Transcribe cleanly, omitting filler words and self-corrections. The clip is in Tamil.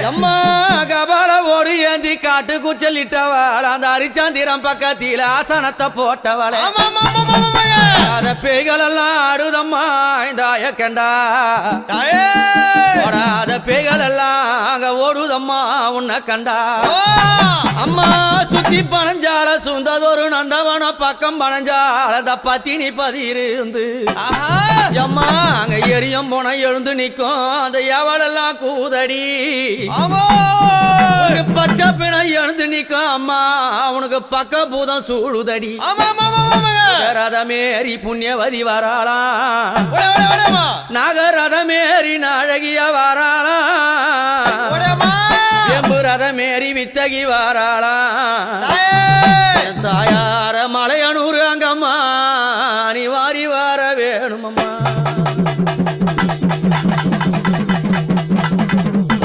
அம்மா கபால ஓடு ஏந்தி காட்டு குச்சலிட்டவள் அந்த அரிச்சந்திரம் பக்கத்தில ஆசனத்தை போட்டவளே அத பேய்கள் எல்லாம் ஆடுதம்மா இந்த ஆயக்கண்டா ஓடாத பேய்கள் எல்லாம் அங்க ஓடுதம்மா உன்னை கண்டா அம்மா சுத்தி பனஞ்சால சுந்ததொரு நந்தவன பக்கம் பனஞ்சால அந்த பத்தினி பதிருந்து அம்மா அங்க எரியும் போன எழுந்து நிக்கும் அந்த எவளெல்லாம் கூதடி பச்சை பிணை எழுந்து நிக்கும் அம்மா அவனுக்கு பக்க பூதம் சூழுதடி ரதமேறி புண்ணியவதி வராளாம் நாகரதமேறி நாழகிய வராளாம் எம்பு ரதமேறி வித்தகி வராளாம் தாயார மலை